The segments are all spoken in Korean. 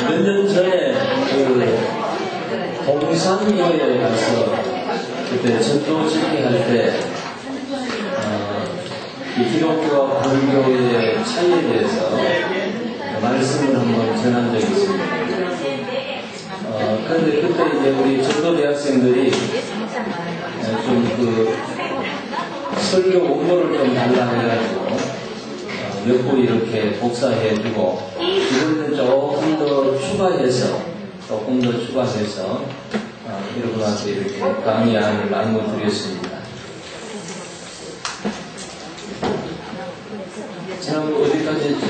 몇 년 전에 동산교회에 가서 그때 전도 집회할 때 이 기독교와 불교의 차이에 대해서 말씀을 한번 전한 적이 있습니다. 그런데 그때 이제 우리 전도 대학생들이 좀 설교 원고를 좀 달라 해가지고 몇 부 이렇게 복사해두고 이걸 조금 더 추가해서 여러분한테 이렇게 강의안을 나눠드렸습니다. 지난번 어디까지 했죠?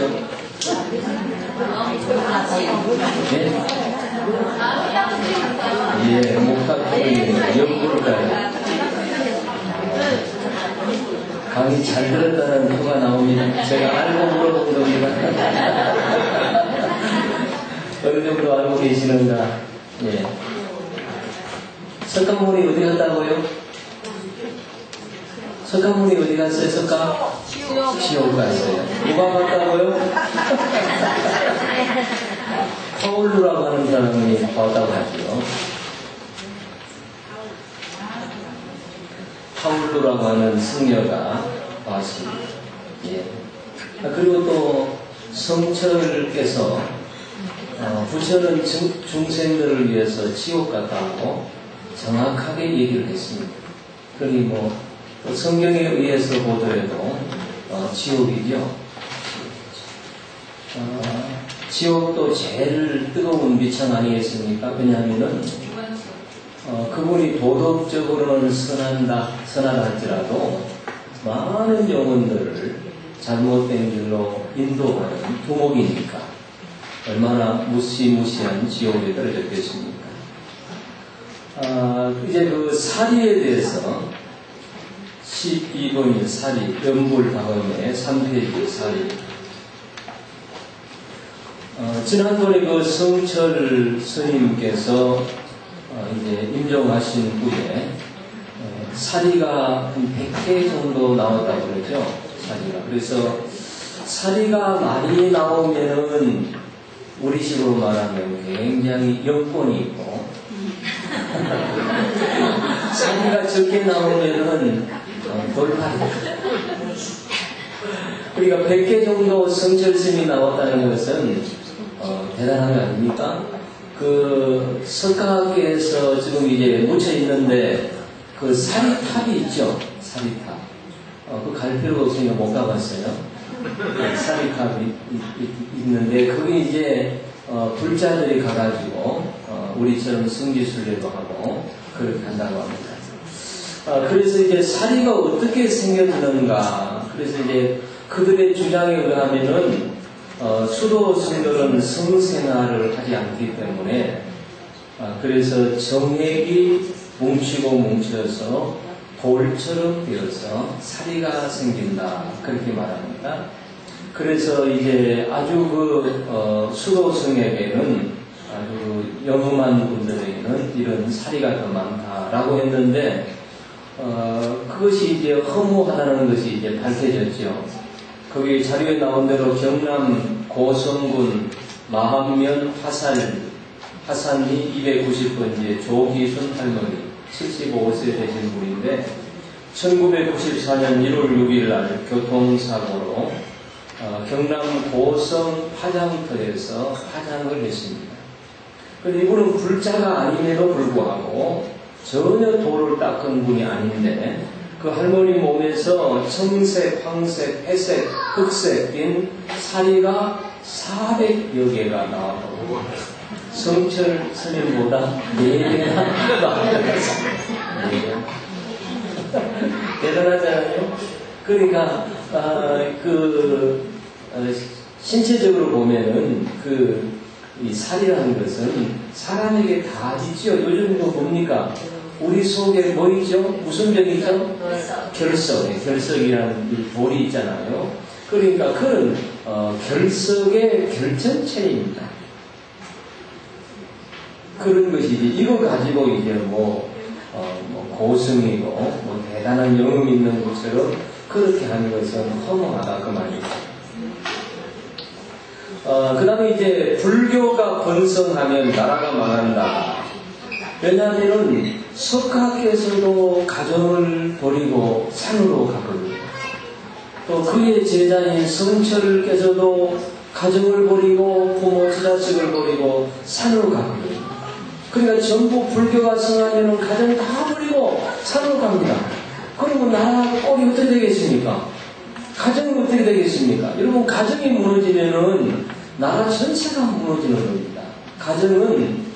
예, 목탁부입니다. 영국까지. 강의 잘 들었다는 표가 나옵니다. 제가 알고 물어본 겁니다. 어느 정도 알고 계시는가? 예. 석가모니 어디 갔다고요? 석가모니 어디 갔어요? 지옥 갔어요. 누가 갔다고요? 파울루라고 하는 사람이 봤다고 하죠. 파울루라고 하는 승려가 왔습니다. 예. 그리고 또 성철께서 부처는 중생들을 위해서 지옥 갔다고 정확하게 얘기를 했습니다. 그러니 성경에 의해서 보더라도 지옥이죠. 지옥도 제일 뜨거운 미천 아니겠습니까? 왜냐하면은 그분이 도덕적으로는 선하다 할지라도 많은 영혼들을 잘못된 길로 인도하는 두목이니까 얼마나 무시무시한 지옥에 떨어졌겠습니까? 이제 그 사리에 대해서 12번이 사리, 연불 다음에 3페이지 사리. 지난번에 그 성철 스님께서 이제 임종하신 후에 사리가 한 100개 정도 나왔다고 그러죠. 사리가. 그래서 사리가 많이 나오면은 우리식으로 말하면 굉장히 여건이 있고 사리가 적게 나오면은 돌팔이. 그러니까 100개 정도 성철스님이 나왔다는 것은 대단한 거 아닙니까? 그 석가학계에서 지금 이제 묻혀 있는데 그 사리탑이 있죠. 사리탑. 그 갈 필요가 없으니까 못 가봤어요. 사리탑이 있는데 그게 이제 불자들이 가가지고 우리처럼 성지순례도 하고 그렇게 한다고 합니다. 그래서 이제 사리가 어떻게 생겨지는가. 그래서 이제 그들의 주장에 의하면은 수도승들은 성생활을 하지 않기 때문에 그래서 정액이 뭉쳐서 돌처럼 되어서 사리가 생긴다. 그렇게 말합니다. 그래서 이제 아주 수도승에게는 아주 영험한 분들에게는 이런 사리가 더 많다라고 했는데 그것이 이제 허무하다는 것이 이제 밝혀졌죠. 거기 자료에 나온 대로 경남 고성군 마한면 화산리 290번지의 조기순 할머니 75세 되신 분인데 1994년 1월 6일 날 교통사고로 경남 고성 화장터에서 화장을 했습니다. 그런데 이분은 불자가 아님에도 불구하고 전혀 돌을 닦은 분이 아닌데 그 할머니 몸에서 청색, 황색, 회색, 흑색인 사리가 400여 개가 나왔다고. 성철 스님보다 4배나 많았습니다. 대단하잖아요. 그러니까 신체적으로 보면은 이 살이라는 것은 사람에게 다 있죠. 요즘도 봅니까? 우리 속에 뭐 있죠? 무슨 병이 있죠? 결석이라는 이 돌이 있잖아요. 그러니까 그런 결석의 결정체입니다. 그런 것이지. 이거 가지고 이제 고승이고 대단한 영음이 있는 것처럼 그렇게 하는 것은 허무하다 그 말이죠. 그 다음에 이제 불교가 번성하면 나라가 망한다. 왜냐하면 석가께서도 가정을 버리고 산으로 갔거든요. 또 그의 제자인 성철께서도 가정을 버리고 부모 자식을 버리고 산으로 갔거든요. 그러니까 전부 불교가 성하면 가정 다 버리고 산으로 갑니다. 그러면 나라 꼴이 어떻게 되겠습니까? 가정이 어떻게 되겠습니까? 여러분, 가정이 무너지면은 나라 전체가 무너지는 겁니다. 가정은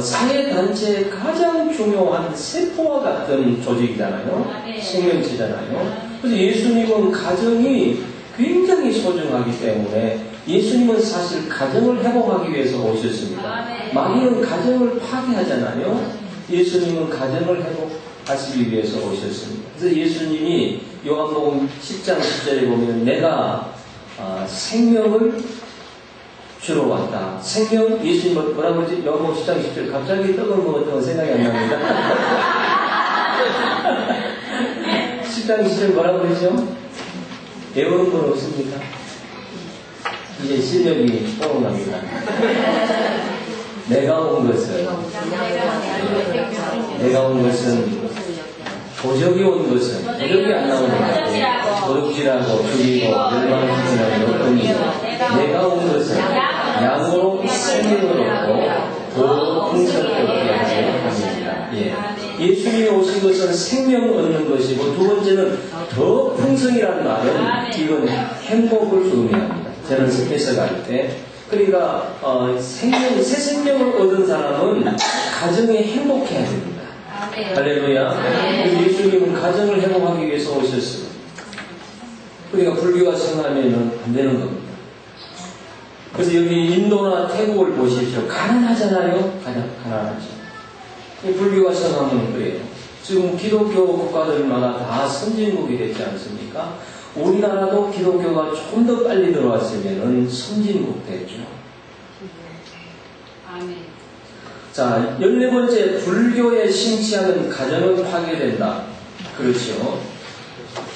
사회단체의 가장 중요한 세포와 같은 조직이잖아요. 생명체잖아요. 그래서 예수님은 가정이 굉장히 소중하기 때문에 예수님은 사실 가정을 회복하기 위해서 오셨습니다. 마귀는 가정을 파괴하잖아요. 예수님은 가정을 회복하시기 위해서 오셨습니다. 그래서 예수님이 요한복음 10장 10절에 보면 내가 생명을 주러 왔다. 생명, 예수님 뭐라고 그러지? 요한복음 10장 10절. 갑자기 떡을 먹었던 거 생각이 안 납니다. 10장 10절 뭐라고 그러죠? 외우는 건 없습니까? 이제 실력이 떠오릅니다. 내가 온 것은 도적이 온 것은 도적이 안 나오니까 도둑질하고 죽이고 멸망시키는 것뿐이고 내가 온 것은 양으로 생명을 얻고 더 풍성하게 하려 합니다. 예수님이 오신 것은 생명을 얻는 것이고 두 번째는 더 풍성이라는 말은 이건 행복을 의미합니다. 저는 해석할 때 그러니까 새 생명을 얻은 사람은 가정에 행복해야 됩니다. 할렐루야. 예수님은 가정을 회복하기 위해서 오셨습니다. 그러니까 불교가 성하면 안 되는 겁니다. 그래서 여기 인도나 태국을 보십시오. 가난하잖아요. 가난하죠. 불교가 성하면 그래요. 지금 기독교 국가들마다 다 선진국이 됐지 않습니까? 우리나라도 기독교가 좀 더 빨리 들어왔으면 선진국 됐죠. 아멘. 자, 14번째, 불교에 심취하는 가정은 파괴된다. 그렇죠.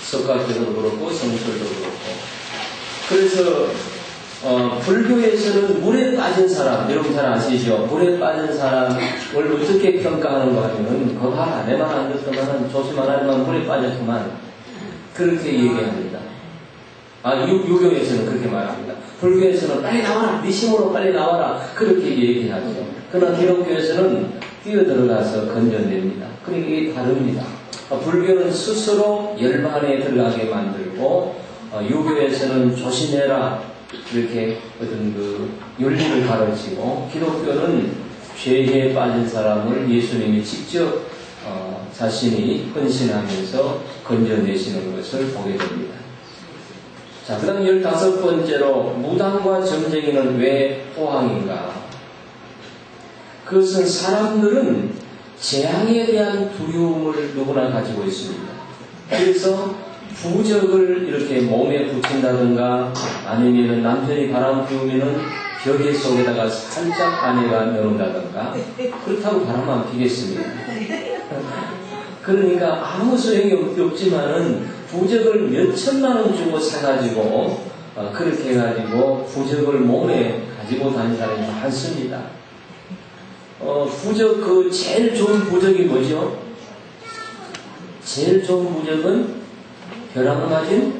석가께서도 그렇고 성철도 그렇고. 그래서 불교에서는 물에 빠진 사람, 여러분 잘 아시죠? 물에 빠진 사람을 어떻게 평가하는가 하면 그거 봐라, 내 말 안 듣더만 조심 안 하지만 물에 빠졌구만. 그렇게 얘기합니다. 유교에서는 그렇게 말합니다. 불교에서는 빨리 나와라, 네 힘으로 빨리 나와라, 그렇게 얘기하죠. 그러나 기독교에서는 뛰어들어가서 건져냅니다. 그러니까 이게 다릅니다. 불교는 스스로 열반에 들어가게 만들고 유교에서는 조심해라 이렇게 어떤 그 윤리를 가르치고 기독교는 죄에 빠진 사람을 예수님이 직접 자신이 헌신하면서 건져내시는 것을 보게 됩니다. 자, 그 다음 15번째로 무당과 점쟁이는 왜 호황인가? 그것은 사람들은 재앙에 대한 두려움을 누구나 가지고 있습니다. 그래서 부적을 이렇게 몸에 붙인다든가 아니면 남편이 바람 피우면은 벽에 속에다가 살짝 아내가 넣는다든가 그렇다고 바람 안 피겠습니다. 그러니까 아무 소용이 없지만은 부적을 몇 천만 원 주고 사가지고 그렇게 해가지고 부적을 몸에 가지고 다니는 사람이 많습니다. 부적 그 제일 좋은 부적이 뭐죠? 제일 좋은 부적은 벼락 맞은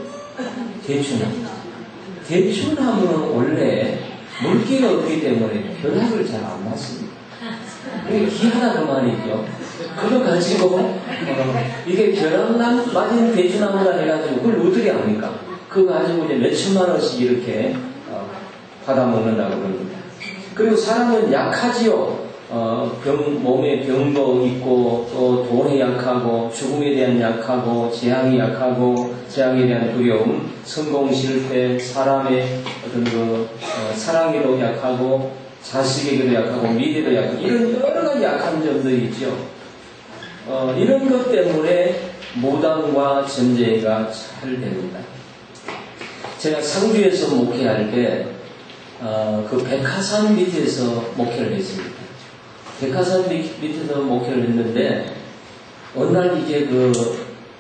대추나무. 대추나무는 원래 물기가 없기 때문에 벼락을 잘 안 맞습니다. 이게 귀하다 그 말이죠. 그거 가지고 이게 벼락 맞은 대추나무라 해가지고 그걸 어떻게 합니까? 그거 가지고 이제 몇천만 원씩 이렇게 받아먹는다고 그럽니다. 그리고 사람은 약하지요. 몸에 병도 있고 또 돈에 약하고 죽음에 대한 약하고 재앙이 약하고 재앙에 대한 두려움, 성공 실패, 사람의 어떤 사랑에도 약하고 자식에게도 약하고 미래도 약하고 이런 여러 가지 약한 점들이 있죠. 이런 것 때문에 무당과 점쟁이가 잘 됩니다. 제가 상주에서 목회할 때 그 백화산 밑에서 목회를 했습니다. 백화산 밑에서 목회를 했는데 어느 날 이제 그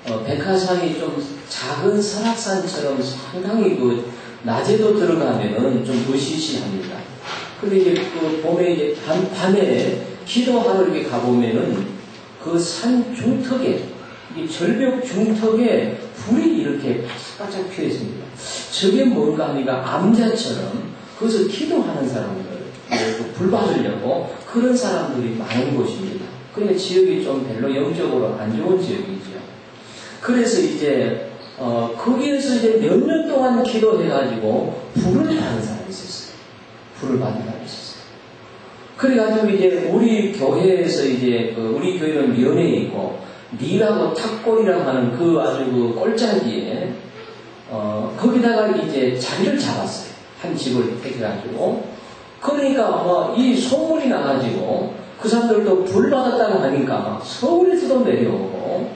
백화산이 좀 작은 설악산처럼 상당히 그 낮에도 들어가면은 좀 으시시합니다. 근데 이제 그 봄에 이제 밤에 기도하러 이렇게 가보면은 그 산 중턱에, 이 절벽 중턱에 불이 이렇게 바짝바짝 피어 있습니다. 저게 뭔가 하니까 암자처럼 거기서 기도하는 사람들, 불 받으려고 그런 사람들이 많은 곳입니다. 그런데 지역이 좀 별로 영적으로 안 좋은 지역이죠. 그래서 이제 거기에서 이제 몇 년 동안 기도해가지고 불을 받은 사람이 있었어요. 불을 받은 사람이 있었어요. 그래가지고 이제 우리 교회에서 이제 우리 교회는 면에 있고 니라고 탁골이라고 하는 그 아주 그 꼴짜기에 거기다가 이제 자리를 잡았어요. 한 집을 택해가지고. 그러니까 이 소문이 나가지고 그 사람들도 불 받았다고 하니까 서울에서도 내려오고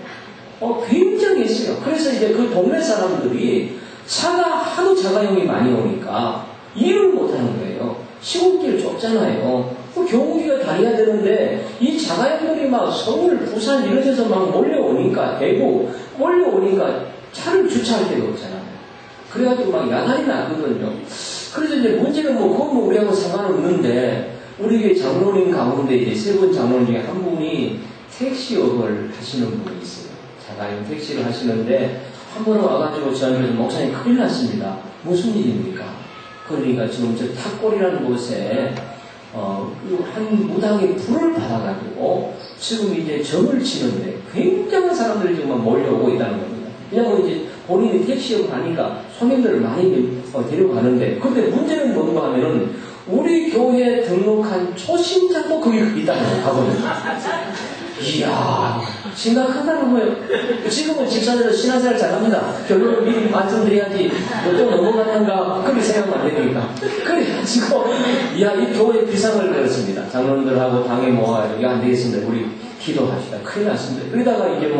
굉장히 했어요. 그래서 이제 그 동네 사람들이 하도 자가용이 많이 오니까 일을 못하는 거예요. 시골길 좁잖아요. 경운기가 다녀야 되는데 이 자가용들이 막 서울, 부산 이런 데서 막 몰려오니까 대구 몰려오니까 차를 주차할 데가 없잖아요. 그래가지고 막 야단이 나거든요. 그래서 이제 문제는 그건 우리하고 상관없는데 우리 교회 장로님 가운데 이제 세 분 장로님 중에 한 분이 택시업을 하시는 분이 있어요. 자가용 택시를 하시는데 한 번은 와가지고 저한테 목사님 큰일 났습니다. 무슨 일입니까? 그러니까 지금 저 탁골이라는 곳에 한 무당이 불을 받아가지고 지금 이제 점을 치는데 굉장한 사람들이 정말 몰려오고 있다는 겁니다. 왜냐하면 이제 본인이 택시업을 하니까 손님들을 많이 데려가는데 근데 문제는 뭔가 하면은 우리 교회에 등록한 초신자도 거기 있다는 거거든요. 이야, 심각하다는 거예요. 지금은 집사들은 신앙생활 잘합니다. 결론을 미리 말씀드려야지, 또 넘어갔는가, 그렇게 생각하면 안 되니까. 그래가지고, 이야, 이 교회 비상을 걸었습니다. 장로님들하고 당에 모아가지고, 이거 안 되겠습니다. 우리 기도합시다. 큰일 났습니다. 그러다가 이제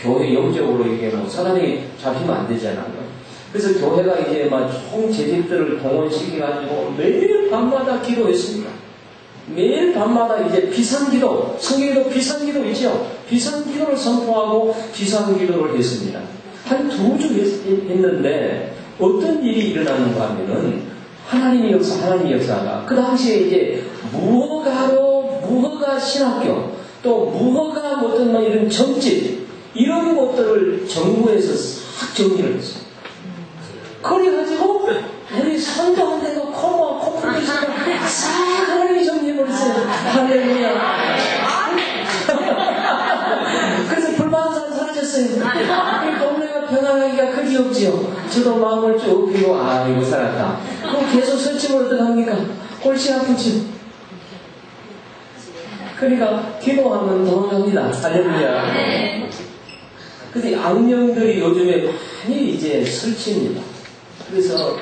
교회 영적으로 이게 사단이 잡히면 안 되잖아요. 그래서 교회가 이제 총 재직들을 동원시켜가지고 매일 밤마다 기도했습니다. 매일 밤마다 이제 비상기도, 성경에도 비상기도 있죠. 비상기도를 선포하고 비상기도를 했습니다. 한 2주 했는데 어떤 일이 일어나는가 하면은 하나님의 역사가 그 당시에 이제 무허가 신학교 또 무허가 어떤 이런 정집 이런 것들을 정부에서 싹 정리를 했어요. 그래가지고 우리 선도한테도 코프레이션을 싹 하나님이 정리해버렸어요. 할렐루야. 그래서 불만한 사람 사라졌어요. 이 동네가 변화하기가 그리 없지요. 저도 마음을 쭉 비고 이거 살았다. 그럼 계속 설치면 어떡합니까? 골치 아프지요. 그러니까 기도하면 도망갑니다. 할렐루야. 근데 악령들이 요즘에 많이 이제 설치입니다. 그래서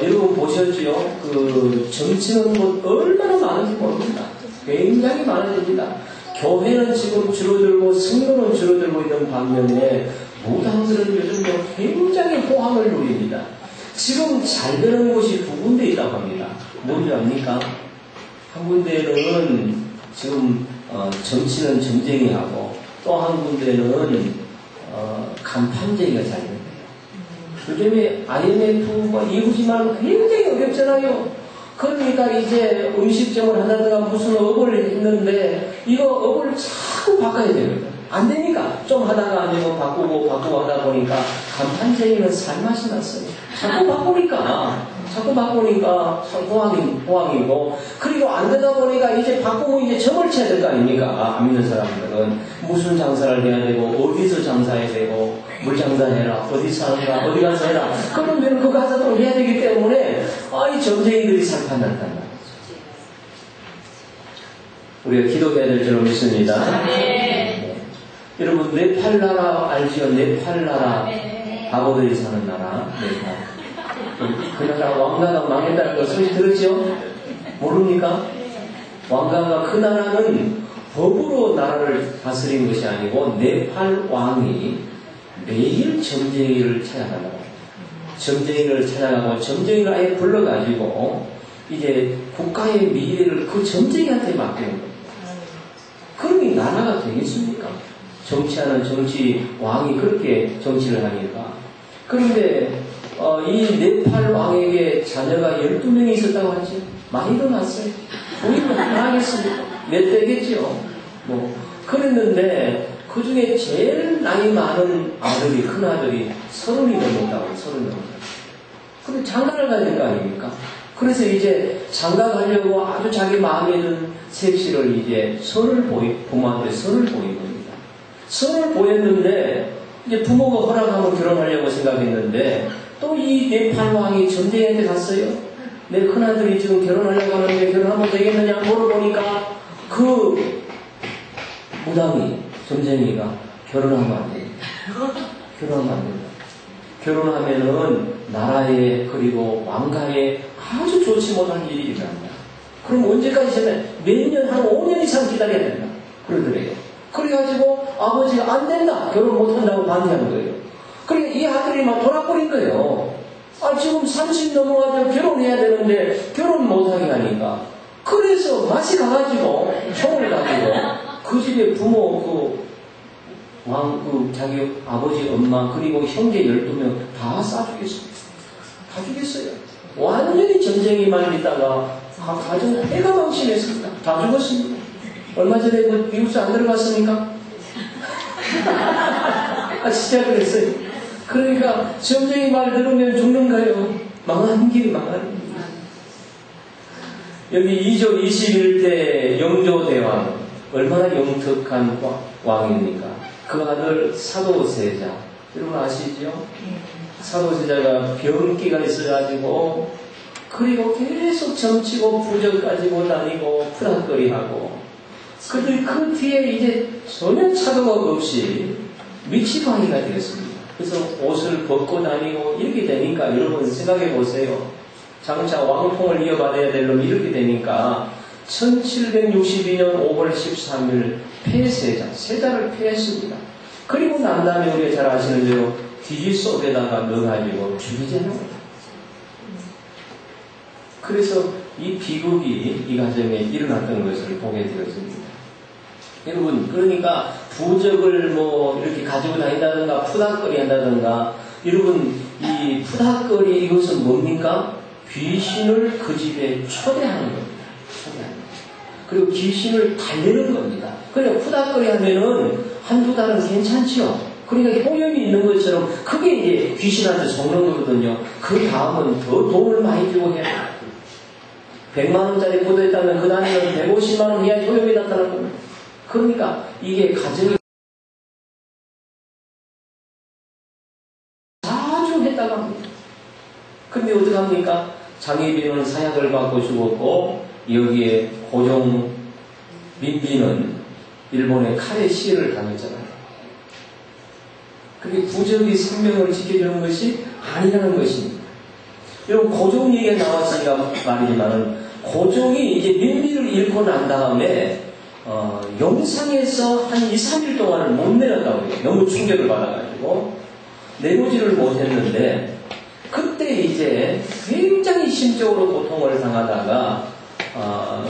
여러분 보셨죠? 그 점치는 곳 얼마나 많은지 모릅니다. 굉장히 많아집니다. 교회는 지금 줄어들고 성도는 줄어들고 있는 반면에 무당들은 요즘 굉장히 호황을 누립니다. 지금 잘 되는 곳이 2군데 있다고 합니다. 뭔지 압니까? 한 군데는 지금 점치는 점쟁이하고 또 한 군데는 간판쟁이가 잘 됩니다. 요즘에 IMF 이후지만 굉장히 어렵잖아요. 그러니까 이제 음식점을 한다든가 무슨 업을 했는데 이거 업을 자꾸 바꿔야 됩니다. 안 되니까 좀 하다가 아니면 바꾸고 하다 보니까 간판쟁이는 살맛이 났어요. 자꾸 바꾸니까 호황이고 그리고 안 되다 보니까 이제 바꾸고 이제 점을 쳐야 될 거 아닙니까? 안 믿는 사람들은 무슨 장사를 해야 되고 어디서 장사해야 되고 물 장사해라 어디서 하라 어디 가서 해라 그러면 그거 하자도 해야 되기 때문에 이 점쟁이들이 살판난단 말이죠. 우리가 기도해야 될 줄 믿습니다. 네. 여러분 네팔 나라 알지요? 네팔 나라 바보들이 사는 나라 네팔. 그 나라 왕가가 망했다는 거 소식 들었죠? 모릅니까? 왕가가 그 나라는 법으로 나라를 다스린 것이 아니고 네팔 왕이 매일 점쟁이를 찾아가고 점쟁이를 아예 불러가지고 이제 국가의 미래를 그 점쟁이한테 맡기는 거예요. 그러니 나라가 되겠습니까? 정치하는 왕이 그렇게 정치를 하니까. 그런데 이 네팔 왕에게 자녀가 12명이 있었다고 하죠. 많이 더 났어요. 우리는 안 하겠습니까? 몇 대겠죠. 그랬는데 그 중에 제일 나이 많은 아들이, 큰 아들이 30이 넘었다고, 30 넘었다고. 근데 장가를 가야 거 아닙니까? 그래서 이제 장가 가려고 아주 자기 마음에 든 색시를 이제 부모한테 선을 보인 겁니다. 선을 보였는데, 이제 부모가 허락하면 결혼하려고 생각했는데, 또 이 네팔 왕이 전쟁한테 갔어요. 내 큰아들이 지금 결혼하려고 하는데 결혼하면 되겠느냐 물어보니까 그 무당이, 점쟁이가 결혼하면 안 됩니다. 결혼하면 안 된다. 결혼하면은 나라에 그리고 왕가에 아주 좋지 못한 일이 일어난다. 그럼 언제까지 지내? 몇 년, 한 5년 이상 기다려야 된다. 그러더래요. 그래가지고 아버지가 안 된다. 결혼 못한다고 반대하는 거예요. 그러니까 이 아들이 막 돌아버린 거예요. 지금 30 넘어가지고 결혼해야 되는데 결혼 못하게 하니까. 그래서 맛이 가가지고 총을 가지고 그 집에 부모, 자기 아버지, 엄마, 그리고 형제 12명 다 쏴죽였어요. 다 죽였어요. 완전히 전쟁이만 있다가 가정 해가 망신했습니다. 다 죽었습니다. 얼마 전에 미국서 안 들어갔습니까? 진짜 그랬어요. 그러니까 전쟁이 말 들으면 죽는 거예요. 망하는 길이 망하는 길. 여기 2조 21대 영조대왕, 얼마나 영특한 왕입니까? 그 아들 사도세자, 여러분 아시죠? 사도세자가 병기가 있어가지고 그리고 계속 점치고 부적 가지고 다니고 푸닥거리하고, 근데 그 뒤에 이제 전혀 차도가 없이 미치광이가 되었습니다. 그래서 옷을 벗고 다니고 이렇게 되니까 여러분 생각해 보세요. 장차 왕통을 이어받아야 될 놈이 이렇게 되니까 1762년 5월 13일 세자를 폐했습니다. 그리고 난 다음에 우리가 잘 아시는 대로 귀지 속에다가 넣어가지고 죽이잖아요. 그래서 이 비극이 이 가정에 일어났던 것을 보게 되었습니다. 여러분, 그러니까 부적을 이렇게 가지고 다닌다든가 푸닥거리 한다든가, 여러분 이 푸닥거리 이것은 뭡니까? 귀신을 그 집에 초대하는 겁니다. 초대하는 겁니다. 그리고 귀신을 달래는 겁니다. 그러니까 푸닥거리 하면은 한두 달은 괜찮지요. 그러니까 호염이 있는 것처럼 그게 이제 귀신한테 속는 거거든요. 그 다음은 더 돈을 많이 주고 해야 돼요. 100만원짜리 묻어있다면 그 다음에는 150만원 해야 호염이 나타나는 겁니다. 그러니까 이게 가정이 아주 했다고 합니다. 근데 어떻게 합니까? 장희빈은 사약을 받고 죽었고, 여기에 고종 민비는 일본의 칼에 시해를 당했잖아요. 그게 부적이 생명을 지켜주는 것이 아니라는 것입니다. 여러분, 고종 얘기가 나왔으니까 말이지만, 고종이 이제 민비를 잃고 난 다음에 영상에서 한 2, 3일 동안을 못 내렸다고 해요. 너무 충격을 받아가지고 내놓지를 못했는데, 그때 이제 굉장히 심적으로 고통을 당하다가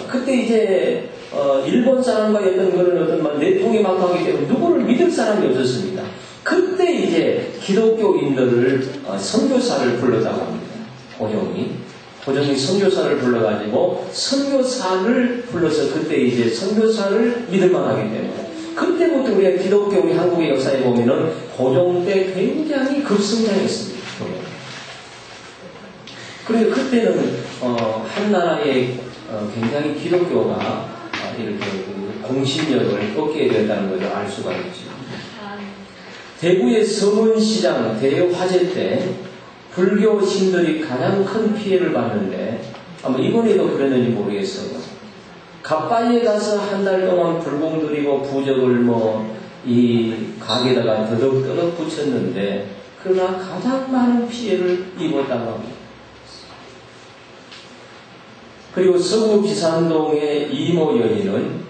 그때 이제 일본 사람과 어떤 내통이 막하기 때문에 누구를 믿을 사람이 없었습니다. 그때 이제 기독교인들을 선교사를 불렀다고 합니다. 고종이 선교사를 불러가지고 선교사를 불러서 그때 이제 선교사를 믿을만하기 때문에 그때부터 우리가 기독교 우리 한국의 역사에 보면은 고종 때 굉장히 급성장했습니다. 그래서 그때는 한 나라의 굉장히 기독교가 이렇게 공신력을 얻게 되었다는 것을 알 수가 있죠. 대구의 서문시장 대화재 때 불교 신들이 가장 큰 피해를 받는데, 아마 이번에도 그랬는지 모르겠어요. 갑바위에 가서 한 달 동안 불공 드리고 부적을 이 가게에다가 더덕더덕 붙였는데, 그러나 가장 많은 피해를 입었다고 합니다. 그리고 서구 기산동의 이모 여인은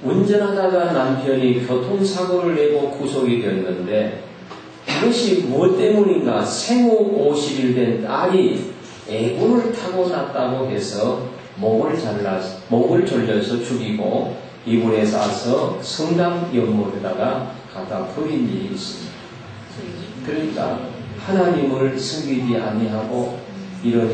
운전하다가 남편이 교통사고를 내고 구속이 되었는데, 이것이 무엇 때문인가? 생후 50일 된 딸이 애군을 타고 났다고 해서 목을 졸려서 죽이고 이불에 싸서 성당 연못에다가 갖다 버린 일이 있습니다. 그러니까 하나님을 섬기지 아니하고 이런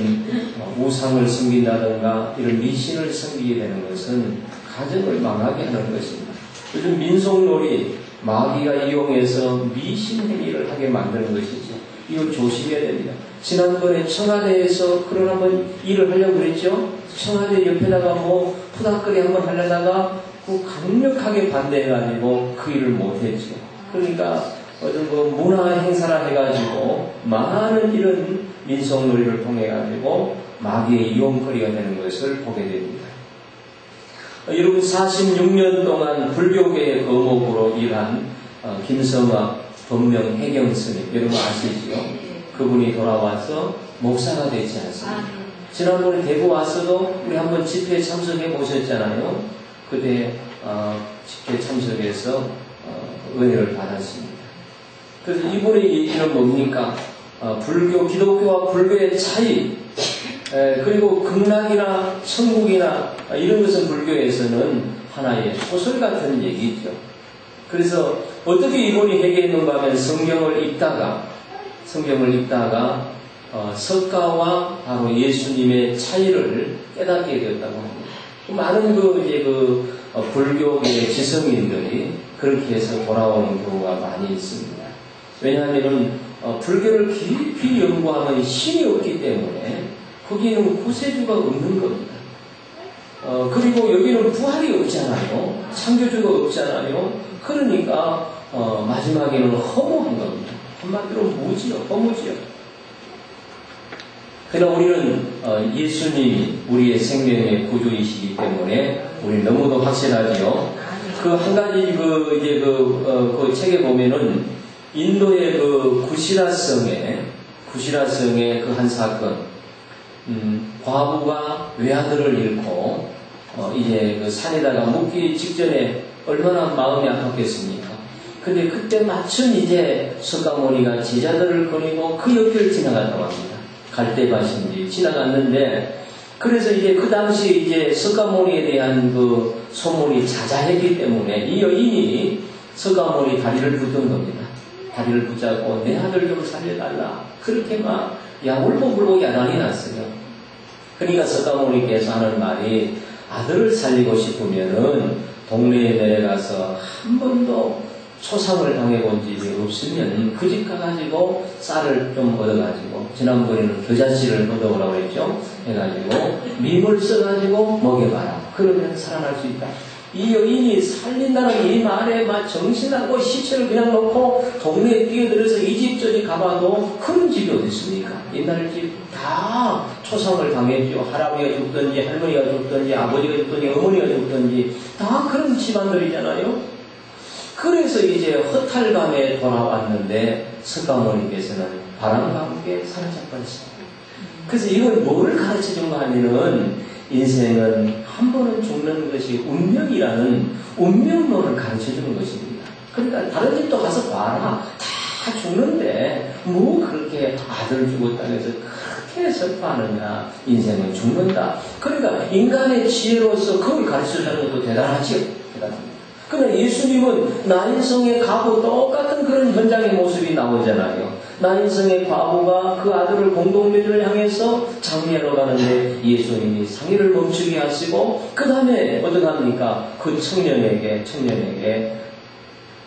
우상을 섬긴다든가 이런 미신을 섬기게 되는 것은 가정을 망하게 하는 것입니다. 요즘 민속놀이 마귀가 이용해서 미신 행위를 하게 만드는 것이죠. 이걸 조심해야 됩니다. 지난번에 청와대에서 그런 한번 일을 하려고 그랬죠. 청와대 옆에다가 뭐 푸닥거리 한번 하려다가 그 강력하게 반대해가지고 그 일을 못했죠. 그러니까 어떤 그 문화 행사를 해가지고 많은 이런 민속놀이를 통해가지고 마귀의 이용거리가 되는 것을 보게 됩니다. 여러분 46년 동안 불교계의 거목으로 일한 김성학 법명 해경 스님 여러분 아시지요? 그분이 돌아와서 목사가 되지 않습니까? 지난번에 대구 왔어도 우리 한번 집회에 참석해 보셨잖아요. 그때 집회에 참석해서 은혜를 받았습니다. 그래서 이분의 얘기는 뭡니까? 불교, 기독교와 불교의 차이, 그리고 극락이나 천국이나 이런 것은 불교에서는 하나의 소설 같은 얘기죠. 그래서 어떻게 이분이 해결했는가 하면 성경을 읽다가 석가와 바로 예수님의 차이를 깨닫게 되었다고 합니다. 많은 불교의 지성인들이 그렇게 해서 돌아오는 경우가 많이 있습니다. 왜냐하면 불교를 깊이 연구하면 신이 없기 때문에 거기에는 구세주가 없는 겁니다. 그리고 여기는 부활이 없잖아요. 창조주가 없잖아요. 그러니까 마지막에는 허무한 겁니다. 한마디로 허무지요. 그러나 우리는 예수님이 우리의 생명의 구주이시기 때문에 우리 너무도 확실하지요. 그 한 가지 그 책에 보면은 인도의 그 구시라성의 그 한 사건, 과부가 외아들을 잃고 이제 그 산에다가 묻기 직전에 얼마나 마음이 아팠겠습니까? 근데 그때 마침 이제 석가모니가 제자들을 거니고 그 옆을 지나갔다고 합니다. 갈대밭인지 지나갔는데, 그래서 이제 그 당시에 이제 석가모니에 대한 그 소문이 자자했기 때문에 이 여인이 석가모니 다리를 붙든 겁니다. 다리를 붙잡고 내 아들 좀 살려달라. 그렇게 막 야울보불고 야단이 났어요. 그러니까 석가모니께서 하는 말이 아들을 살리고 싶으면은 동네에 내려가서 한 번도 초상을 당해본 집이 없으면 그 집 가가지고 쌀을 좀 얻어가지고 지난번에는 겨자씨를 얻어오라고 했죠. 해가지고 민물 써가지고 먹여봐라. 그러면 살아날 수 있다. 이 여인이 살린다는 이 말에 막 정신하고 시체를 그냥 놓고 동네에 뛰어들어서 이 집 저 집 가봐도 그런 집이 어디 있습니까? 옛날 집 다 초상을 당했죠. 할아버지가 죽든지 할머니가 죽든지 아버지가 죽든지 어머니가 죽든지 다 그런 집안들이잖아요. 그래서 이제 허탈감에 돌아왔는데 석가모니께서는 바람과 함께 사라져버렸습니다. 그래서 이걸 뭐를 가르쳐준가 하면은 인생은 한 번은 죽는 것이 운명이라는 운명론을 가르쳐주는 것입니다. 그러니까 다른 집도 가서 봐라. 다 죽는데 뭐 그렇게 아들 죽었다고 해서 그렇게 슬퍼하느냐. 인생은 죽는다. 그러니까 인간의 지혜로서 그걸 가르쳐주는 것도 대단하지요. 대단합니다. 그러나 예수님은 나인성의 과부 똑같은 그런 현장의 모습이 나오잖아요. 나인성의 과부가 그 아들을 공동묘지를 향해서 장례하러 가는데 예수님이 상의를 멈추게 하시고 그 다음에 어떻게 합니까? 그 청년에게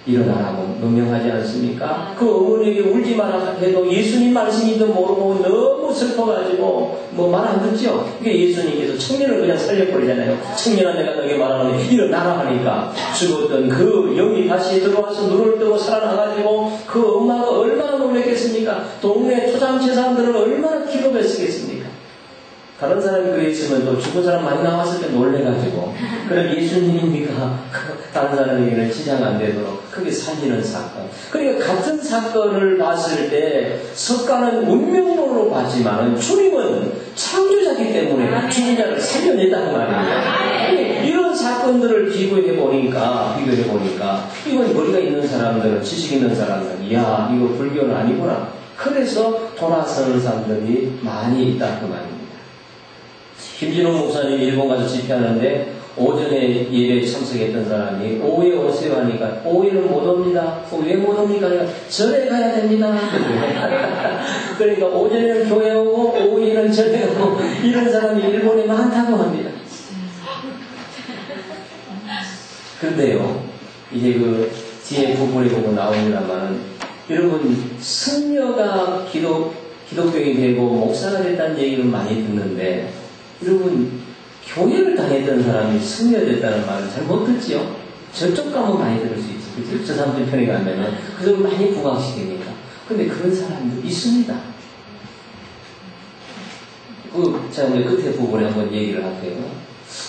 일어나라고 명령하지 않습니까? 그 어머니에게 울지 마라 해도 예수님 말씀인지도 모르고 너무 슬퍼가지고 뭐 말 안 듣죠? 이게 예수님께서 청년을 그냥 살려버리잖아요. 청년아 내가 너에게 말하노니 일어나라 하니까 죽었던 그 영이 다시 들어와서 눈을 뜨고 살아나가지고 그 엄마가 얼마나 놀랐겠습니까? 동네 초장체 사람들은 얼마나 기도를 쓰겠습니까? 다른 사람이 그래 있으면 또 죽은 사람 많이 나왔을 때 놀래가지고 그럼 예수님입니까? 다른 사람에게는 지장 안 되도록 크게 살리는 사건. 그러니까 같은 사건을 봤을 때 석가는 운명론으로 봤지만 주님은 창조자이기 때문에 죽은 자를 살려냈다는 말입니다. 이런 사건들을 비교해보니까 이건 머리가 있는 사람들은 지식 있는 사람들은 이야 이거 불교는 아니구나. 그래서 돌아서는 사람들이 많이 있다 그 말입니다. 김진호 목사님이 일본 가서 집회하는데 오전에 예배에 참석했던 사람이 오후에 오세요 하니까 오후에는 못 옵니다. 왜 못 옵니까? 절에 가야 됩니다. 그러니까 오전에는 교회 오고 오후에는 절에 가고 이런 사람이 일본에 많다고 합니다. 그런데요, 이제 그 뒤에 부분에 보고 나옵니다만, 여러분 승려가 기독교인이 되고 목사가 됐다는 얘기를 많이 듣는데, 여러분 교회를 다녔던 사람이 승려됐다는 말은 잘 못 듣지요? 저쪽 가면 많이 들을 수 있지, 그치? 저 사람들 편에 가면은 그걸 많이 부각시키니까. 근데 그런 사람도 있습니다. 제가 이제 끝에 부분에 한번 얘기를 할게요.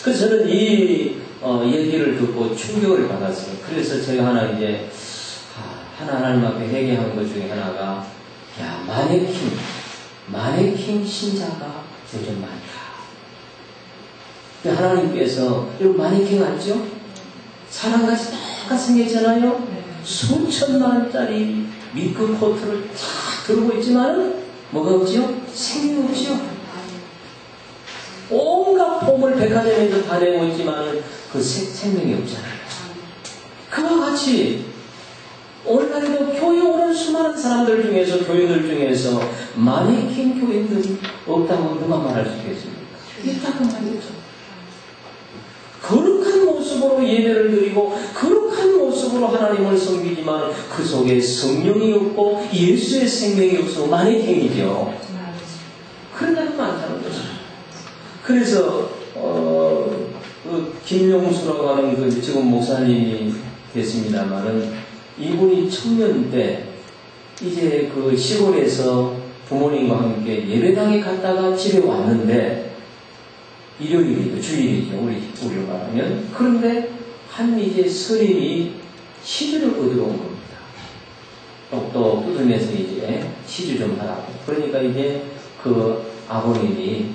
그래서 저는 이 얘기를 듣고 충격을 받았어요. 그래서 제가 하나님 앞에 회개한 것 중에 하나가, 야, 마네킹 신자가 요즘 많다. 하나님께서, 여러분 마네킹 알죠? 사람같이 똑같이 생겼잖아요? 수천만 원짜리 밀크 코트를 쫙 들고 있지만은, 뭐가 없지요? 생명이 없지요? 온갖 폼을 백화점에서 다 내고 있지만은, 그 생명이 없잖아요. 그와 같이, 오늘날에도 교회 오는 수많은 사람들 중에서, 교인들 중에서, 마네킹 교인들이 없다고 누가 말할 수 있겠습니까? 있다고 말이죠. 거룩한 모습으로 예배를 드리고 거룩한 모습으로 하나님을 섬기지만 그 속에 성령이 없고 예수의 생명이 없어 마네킹이죠. 그런 사람 많다는 거죠. 그래서 김용수라고 하는 그 지금 목사님이 됐습니다만은, 이분이 청년 때 이제 그 시골에서 부모님과 함께 예배당에 갔다가 집에 왔는데, 일요일이죠. 주일이죠. 우리로 말하면. 그런데 한 이제 스님이 시주를 얻으러 온 겁니다. 똑똑 뜯으면서 이제 시주 좀 하라고. 그러니까 이제 그 아버님이,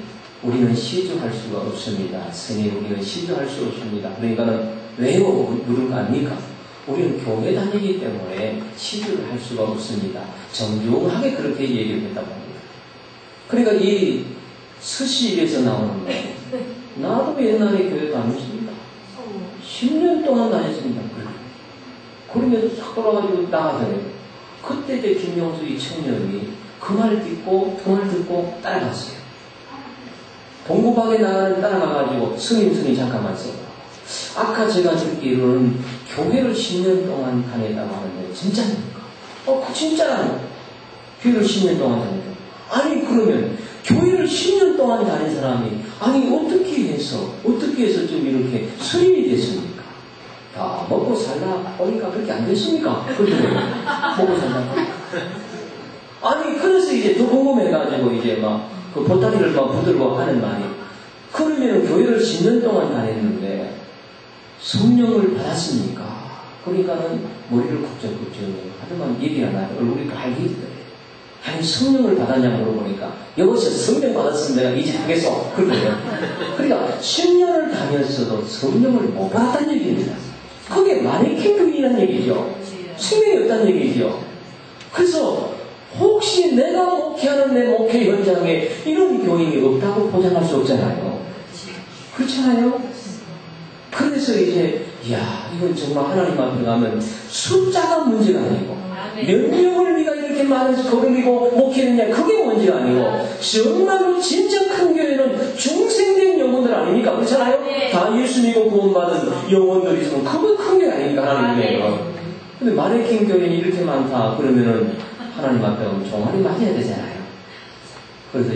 우리는 시주할 수가 없습니다. 스님, 우리는 시주할 수 없습니다. 그러니까는 왜요? 물을 갑니까? 우리는 교회 다니기 때문에 시주를 할 수가 없습니다. 정중하게 그렇게 얘기를 했다고 합니다. 그러니까 이 서시일에서 나오는 거예요. 나도 옛날에 교회 다녔습니다. 10년 동안 다녔습니다. 그러면서 싹 돌아가지고 나가잖아요. 그때 이제 김용수 이 청년이 그 말 듣고 따라갔어요. 동구방에 나가는 따라가가지고, 스님 잠깐만 써. 아까 제가 듣기로는 교회를 10년 동안 다녔다고 하는데 진짜입니까? 그 진짜라는. 교회를 10년 동안 다녔다. 아니 그러면 교회를 10년 동안 다닌 사람이, 아니 어떻게 해서 좀 이렇게 스님이 됐습니까? 다 먹고 살다 보니까 그렇게 안 됐습니까? 먹고 살다. 아니 그래서 이제 더 궁금해가지고 이제 막 그 보따리를 막 붙들고 하는 말이, 그러면 교회를 10년 동안 다녔는데 성령을 받았습니까? 그러니까는 머리를 굽적굽적 하더만 얘기 안 하고 얼굴이 빨개지더래. 아니 성령을 받았냐 물어보니까, 여보세요, 성령 받았으면 내가 이제 하겠어. 그러거든요. 그러니까 10년을 다녔어도 성령을 못 받았다는 얘기입니다. 그게 마네킹 교인이라는 얘기죠. 생명이 없다는 얘기죠. 그래서 혹시 내가 목회하는 내 목회 현장에 이런 교인이 없다고 보장할 수 없잖아요. 그렇잖아요. 그래서 이제, 이건 정말 하나님 앞에 가면 숫자가 문제가 아니고, 몇 명을 네가 이렇게 많은 거르리고 목회했냐, 그게 문제가 아니고, 정말로 진짜 큰 교회는 중생된 영혼들 아닙니까? 그렇잖아요? 다 예수 믿고 구원받은 영혼들이 있으면 그건 큰 교회 아닙니까? 하나님께요. 근데 마네킹 교인이 이렇게 많다 그러면은 하나님 앞에 종아리 맞아야 되잖아요. 그래서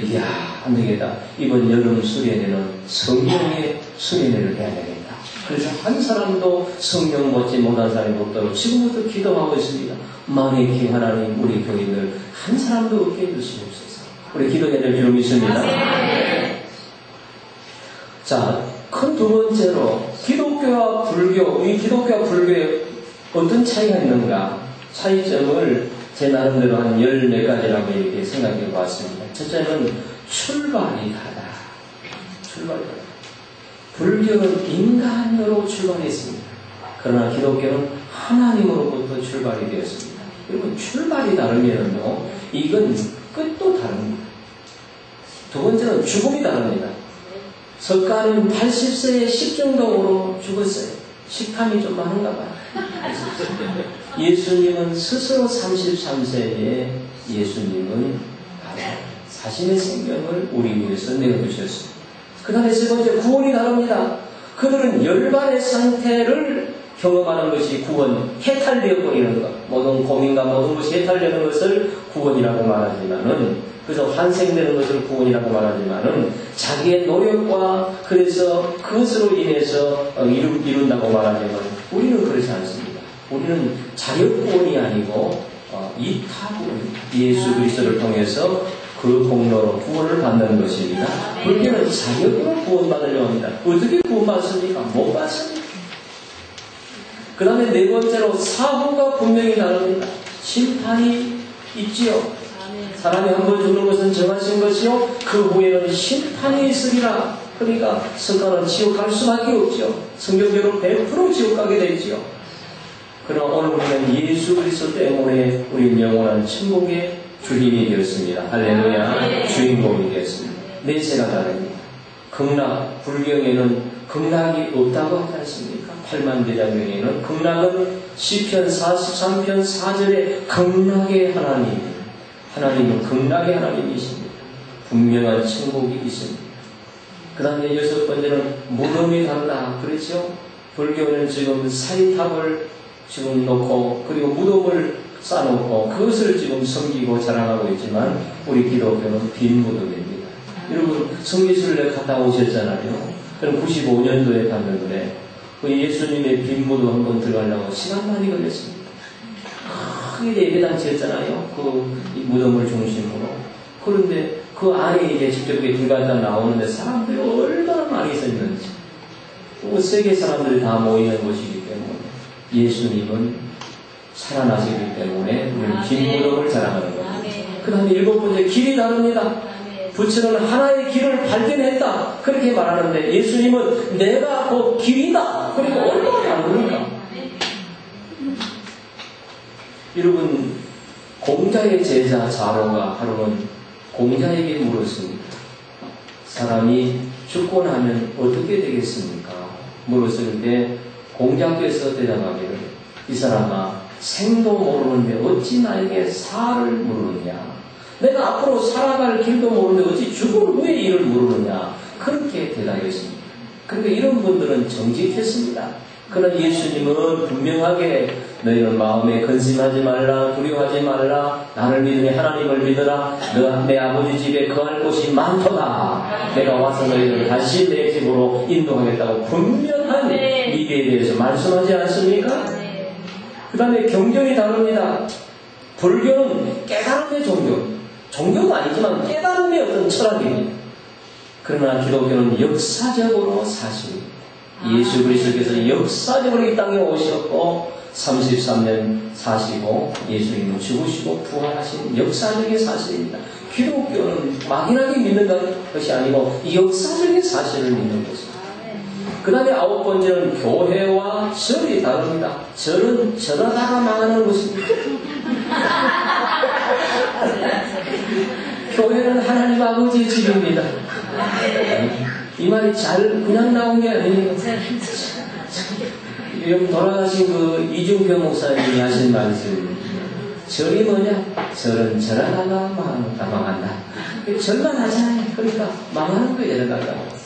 안 되겠다. 이번 여름 수련회는 성령의 수련회를 해야 되겠다. 그래서 한 사람도 성령 받지 못한 사람이 없도록 지금부터 기도하고 있습니다. 마네킹 하나님, 우리 교인들 한 사람도 없게 해주시옵소서. 우리 기도해야 될 줄 믿습니다. 자, 큰 두 번째로 기독교와 불교, 이 기독교와 불교에 어떤 차이가 있는가? 차이점을 제 나름대로 한 14가지라고 이렇게 생각해 보았습니다. 첫째는 출발이 다르다. 불교는 인간으로 출발했습니다. 그러나 기독교는 하나님으로부터 출발이 되었습니다. 그리고 출발이 다르면요, 이건 끝도 다릅니다. 두 번째는 죽음이 다릅니다. 석가는 80세에 식중독으로 죽었어요. 식탐이 좀 많은가 봐요. 예수님은 스스로 33세에 예수님은 자신의 생명을 우리 위해서 내어주셨습니다. 그 다음에 세 번째, 구원이 다릅니다. 그들은 열반의 상태를 경험하는 것이 구원, 해탈되어 버리는 것, 모든 고민과 모든 것이 해탈되는 것을 구원이라고 말하지만은, 그래서 환생되는 것을 구원이라고 말하지만은, 자기의 노력과 그래서 그것으로 인해서 이룬다고 말하지만, 우리는 그렇지 않습니다. 우리는 자력 구원이 아니고 이타 구원, 예수 그리스도를 통해서 그 공로로 구원을 받는 것입니다. 불교는 자력으로 구원받으려고 합니다. 어떻게 구원받습니까? 못 받습니다. 그 다음에 네 번째로 사후가 분명히 다릅니다. 심판이 있지요. 사람이 한 번 죽는 것은 정하신 것이요, 그 후에는 심판이 있으리라. 그러니까 석가는 지옥 갈 수밖에 없죠. 성경대로 100% 지옥 가게 되지요. 그러나 오늘 우리는 예수 그리스도 때문에 우리는 영원한 천국의 주인이 되었습니다. 할렐루야. 주인공이 되었습니다. 내세가 다릅니다. 극락, 불경에는 극락이 없다고 하지 않습니까? 팔만대장경에는 극락은 시편 43편 4절에 극락의 하나님은 극락의 하나님이십니다. 분명한 천국이 있습니다. 그 다음에 여섯 번째는 무덤이 달라. 그렇죠? 불교는 지금 사이탑을 지금 놓고 그리고 무덤을 쌓아놓고 그것을 지금 섬기고 자랑하고 있지만 우리 기독교는 빈 무덤입니다. 여러분 성계순례 갔다 오셨잖아요. 그럼 95년도에 갔는데 그 예수님의 빈 무덤 한번 들어가려고 시간 많이 걸렸습니다. 크게 예배당 지었잖아요. 그 무덤을 중심으로. 그런데 그 안에 이제 직접 들어갔다 나오는데 사람들이 얼마나 많이 있었는지. 세계 사람들이 다 모이는 곳이기 때문에 예수님은 살아나시기 때문에 우리는 빈 무덤을 자랑하는 겁니다. 그 다음에 일곱 번째, 길이 다릅니다. 부처는 하나의 길을 발견했다. 그렇게 말하는데 예수님은 내가 그 길이다. 그러니까 얼마나 다릅니까? 여러분, 공자의 제자 자로가 하루는 공자에게 물었습니다. 사람이 죽고 나면 어떻게 되겠습니까? 물었을 때 공자께서 대답하기를, 이 사람아, 생도 모르는데 어찌 나에게 사를 물으느냐? 내가 앞으로 살아갈 길도 모르는데 어찌 죽을 후의 일을 물으느냐? 그렇게 대답했습니다. 그러니까 이런 분들은 정직했습니다. 그러나 예수님은 분명하게 너희는 마음에 근심하지 말라, 두려워하지 말라, 나를 믿으니 하나님을 믿어라, 내 아버지 집에 거할 곳이 많도다. 내가 와서 너희를 다시 내 집으로 인도하겠다고 분명한 미래에 대해서 말씀하지 않습니까? 그 다음에 경전이 다릅니다. 불교는 깨달음의 종교가 아니지만 깨달음의 어떤 철학입니다. 그러나 기독교는 역사적으로 사실입니다. 예수 그리스도께서 역사적으로 이 땅에 오셨고 33년 사시고 예수님은 죽으시고 부활하신 역사적인 사실입니다. 기독교는 막연하게 믿는 것이 아니고 역사적인 사실을 믿는 것입니다. 그 다음에 아홉 번째는 교회와 절이 다릅니다. 절은 절하다가 망하는 것입니다. 교회는 하나님 아버지의 집입니다. 이 말이 잘 그냥 나온 게 아니에요. 여러분 돌아가신 그 이중평 목사님이 하신 말씀, 절이 뭐냐? 절은 절하다가 망한다. 절만 하잖아요. 그러니까 망하는 거예요. 절하다가.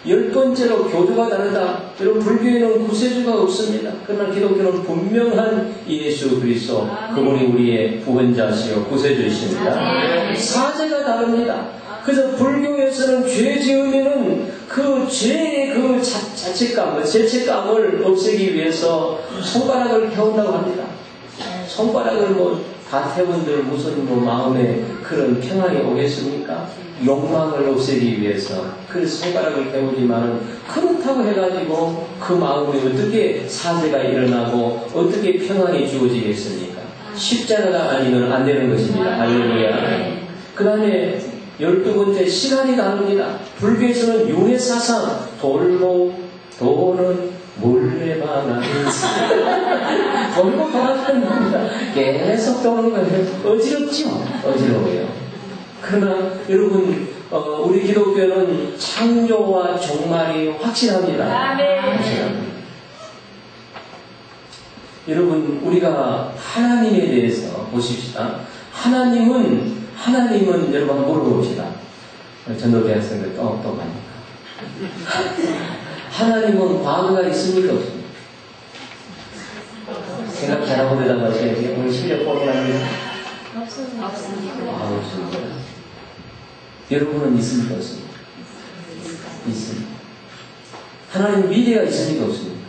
열 번째로 교주가 다르다. 여러분 불교에는 구세주가 없습니다. 그러나 기독교는 분명한 예수 그리스도, 그분이 우리의 구원자시요 구세주이십니다. 사제가 다릅니다. 그래서 불교에서는 죄 지으면은 그 죄의 그 자책감, 죄책감을 없애기 위해서 손가락을 태운다고 합니다. 손가락을 다 태운들 무슨 마음에 그런 평안이 오겠습니까? 욕망을 없애기 위해서 그 손가락을 태우지만은 그렇다고 해가지고 그 마음에 어떻게 사죄가 일어나고 어떻게 평안이 주어지겠습니까? 십자가가 아니면 안 되는 것입니다. 할렐루야. 그 다음에 12번째, 시간이 다릅니다. 불교에서는 윤회사상, 도는 몰래만 돌고 돌아가는 겁니다. 계속 도는 거예요. 어지럽죠? 어지러워요. 그러나 여러분 우리 기독교는 창조와 종말이 확실합니다. 확실합니다. 여러분, 우리가 하나님에 대해서 보십시다. 하나님은 여러분 한번 물어봅시다. 전도대학생들 똑똑하니까. 하나님은 과거가 있습니까? 없습니까? 생각 잘하고 대답하셔야지. 오늘 실력 뻔뻔합니다. 없습니다. 없습니다. 여러분은 있습니까? 없습니까? 있습니다. 하나님 미래가 있습니까? 없습니까?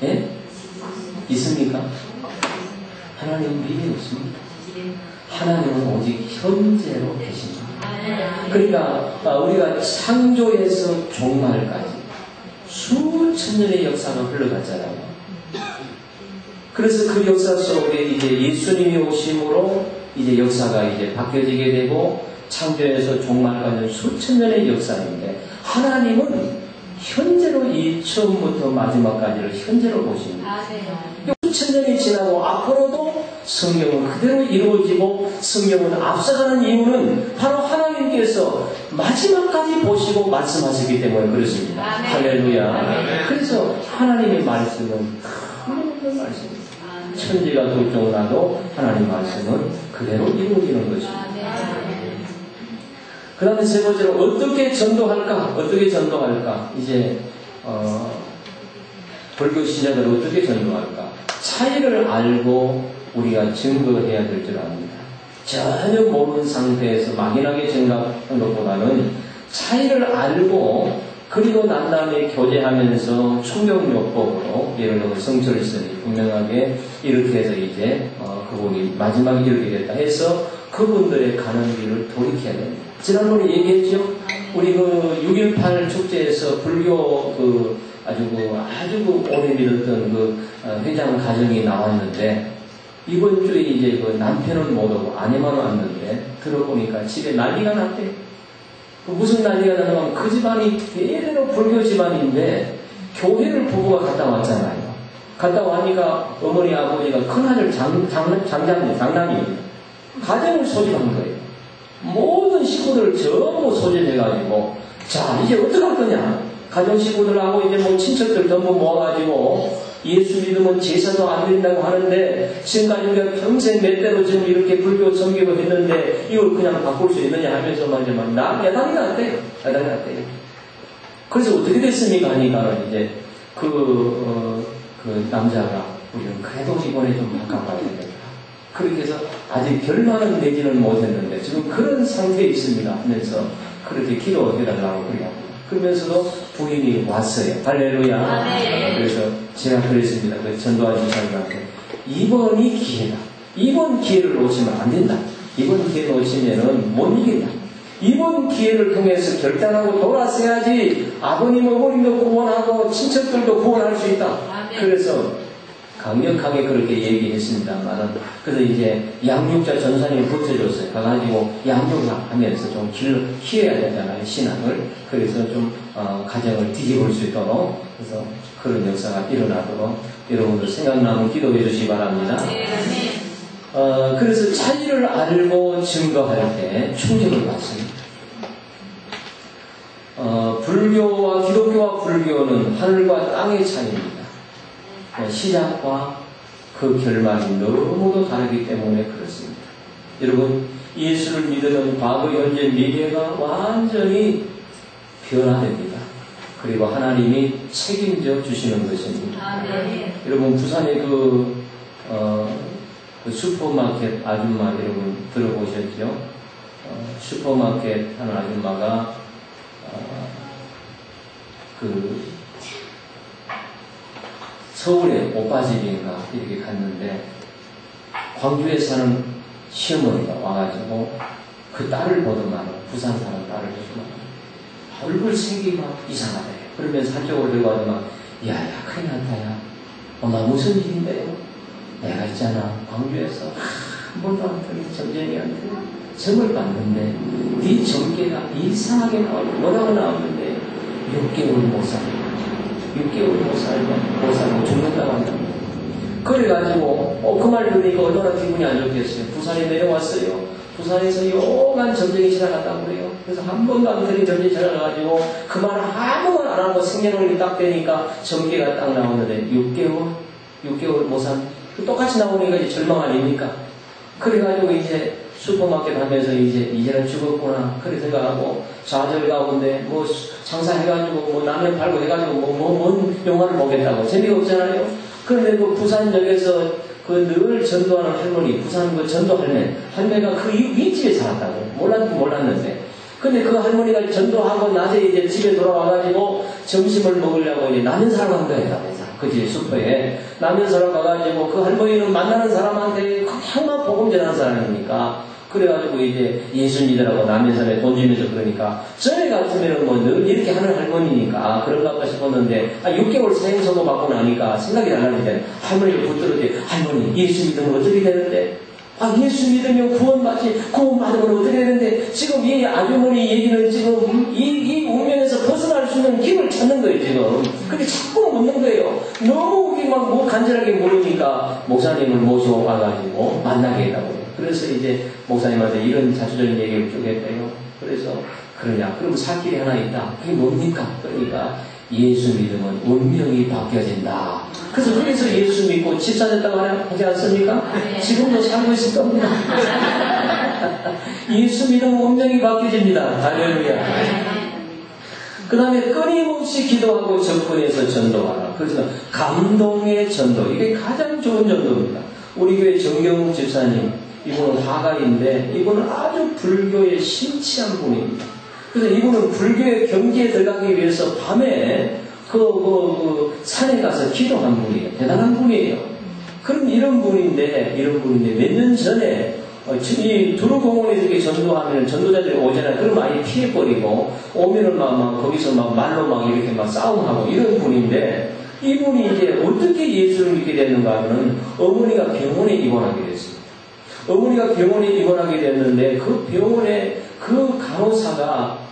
예? 있습니까? 하나님 미래 없습니다. 하나님은 오직 현재로 계십니다. 그러니까 우리가 창조에서 종말까지 수천 년의 역사가 흘러갔잖아요. 그래서 그 역사 속에 이제 예수님이 오심으로 이제 역사가 이제 바뀌어지게 되고 창조에서 종말까지 수천 년의 역사인데 하나님은 현재로 이 처음부터 마지막까지를 현재로 보십니다. 수천 년이 지나고 앞으로도 성경은 그대로 이루어지고 성경은 앞서가는 이유는 바로 하나님께서 마지막까지 보시고 말씀하시기 때문에 그렇습니다. 할렐루야. 그래서 하나님의 말씀은 큰 말씀입니다. 천지가 돌정나도 하나님 말씀은 그대로 이루어지는 것입니다. 그 다음에 세 번째로 어떻게 전도할까? 이제 불교 신자들을 어떻게 전도할까? 차이를 알고 우리가 증거해야 될 줄 압니다. 전혀 모르는 상태에서 막연하게 생각하는 것보다는 차이를 알고 그리고 난 다음에 교제하면서 충격요법으로 예를 들어 성철선이 분명하게 이렇게 해서 이제 그분이 마지막에 이렇게 됐다 해서 그분들의 가는 길을 돌이켜야 됩니다. 지난번에 얘기했죠? 우리 그 6.18 축제에서 불교 아주 오래 믿었던 회장 가정이 나왔는데 이번 주에 이제 남편은 못 오고 아내만 왔는데 들어보니까 집에 난리가 났대요. 무슨 난리가 나냐면 그 집안이 대대로 불교 집안인데 교회를 부부가 갔다 왔잖아요. 갔다 와니까 어머니 아버지가 큰아들 장남입니다. 가정을 소집한 거예요. 모든 식구들을 전부 소집해가지고 자 이제 어떡할 거냐. 가정 식구들하고 이제 친척들 전부 모아가지고 예수 믿으면 제사도 안 드린다고 하는데 지금까지 우리가 평생 몇 대로 지금 이렇게 불교 섬기고 했는데 이걸 그냥 바꿀 수 있느냐 하면서 말이지만 야단이 났대요. 그래서 어떻게 됐습니까? 하니까 이제 그 남자가 우리는 그래도 이번에 좀 바꿔봐야 되겠다. 그렇게 해서 아직 결말은 내지는 못했는데 지금 그런 상태에 있습니다 하면서 그렇게 기도해달라고 그래요. 그러면서도 부인이 왔어요. 할렐루야. 그래서 제가 그랬습니다. 전도한 집사님한테 이번이 기회다. 이번 기회를 놓치면 안 된다. 이번 기회 놓치면은 못 이긴다. 이번 기회를 통해서 결단하고 돌아서야지 아버님, 어머님도 구원하고 친척들도 구원할 수 있다. 그래서 강력하게 그렇게 얘기했습니다만 그래서 이제 양육자 전사님을 붙여줬어요. 가가지고 양육을 하면서 좀 길을 키워야 되잖아요. 신앙을. 그래서 좀 가정을 뒤집을 수 있도록 그래서 그런 역사가 일어나도록 여러분들 생각나면 기도해 주시기 바랍니다. 그래서 차이를 알고 증거할 때 충격을 받습니다. 불교와 기독교와 불교는 하늘과 땅의 차이입니다. 시작과 그 결말이 너무도 다르기 때문에 그렇습니다. 여러분 예수를 믿으면 과거, 현재, 미래가 완전히 변화됩니다. 그리고 하나님이 책임져 주시는 것입니다. 여러분 부산의 그 슈퍼마켓 아줌마 여러분 들어보셨죠? 슈퍼마켓 하는 아줌마가 서울에 오빠집인가 이렇게 갔는데 광주에 사는 시어머니가 와가지고 그 딸을 보더만 부산 사는 딸을 보더만 얼굴 색이 막 이상하대. 그러면서 한쪽으로 들고 와더만 야야 큰일 났다 야. 엄마 무슨 일인데요? 내가 있잖아 광주에서 한 번도 안 틀린 점쟁이한테 점을 봤는데 네 점괘가 이상하게 나와요. 뭐라고 나왔는데 6개월 못 살고 6개월 못 살고 죽는다고 한답니다. 그래가지고 그 말 들으니까 얼마나 기분이 안 좋겠어요. 부산에 내려왔어요. 부산에서 요만 전쟁이 지나갔다고 그래요. 그래서 한 번도 안 들린 전쟁이 지나가가지고 그 말을 아무도 안 하고 생년월일이 딱 되니까 전기가 딱 나오는데 6개월 못 산. 똑같이 나오니까 이제 절망 아닙니까? 그래가지고 이제 슈퍼마켓 하면서 이제는 죽었구나. 그렇게 생각하고 좌절 가운데 뭐 장사해가지고 뭐 라면 팔고 해가지고 뭔 영화를 보겠다고. 재미가 없잖아요. 그런데 그 부산역에서 그 늘 전도하는 할머니, 부산 그 전도 할매가 그 윗집에 살았다고. 몰랐는데. 근데 그 할머니가 전도하고 낮에 이제 집에 돌아와가지고 점심을 먹으려고 이제 라면 사러 간 거예요. 그지 슈퍼에 라면 사러 가가지고 그 할머니는 만나는 사람한테 그냥만 복음 전하는 사람이니까 그래가지고 이제 예수 믿으라고 라면 사에 돈 주면서 그러니까 전에 같으면은 뭐 늘 이렇게 하는 할머니니까 그런가 봐 싶었는데 6개월 생선고 받고 나니까 생각이 달라지잖아요. 할머니를 붙들었지. 할머니 예수 믿으면 어떻게 되는데? 예수 믿으면 구원받지. 구원 받으면 어떻게 되는데? 지금 이 아주머니 얘기는 지금 이 운명에서 벗어날 수 있는 길을 찾는 거예요, 지금. 근데 자꾸 묻는 거예요. 너무 우리만 뭐 간절하게 물으니까 목사님을 모셔와가지고 만나게 했다고. 그래서 이제 목사님한테 이런 자주적인 얘기를 쭉 했대요. 그래서 그러냐. 그럼 살 길이 하나 있다. 그게 뭡니까? 그러니까 예수 믿으면 운명이 바뀌어진다. 그래서 그래서 예수 믿고 집사 됐다고 하지 않습니까? 지금도 살고 있을 겁니다. 예수 믿으면 운명이 바뀌어집니다. 할렐루야. 그 다음에 끊임없이 기도하고 접근해서 전도하라. 그래서 감동의 전도. 이게 가장 좋은 전도입니다. 우리 교회 정경욱 집사님, 이분은 화가인데 이분은 아주 불교에 심취한 분입니다. 그래서 이분은 불교의 경지에 들어가기 위해서 밤에 그 산에 가서 기도한 분이에요. 대단한 분이에요. 그럼 이런 분인데 몇 년 전에 이 두루공원에 이렇게 전도하면 전도자들이 오잖아요. 그럼 많이 피해버리고 오면은 막 거기서 막 말로 막 이렇게 막 싸움하고 이런 분인데 이분이 이제 어떻게 예수를 믿게 됐는가 하면 어머니가 병원에 입원하게 됐습니다. 어머니가 병원에 입원하게 됐는데 그 병원에 그 간호사가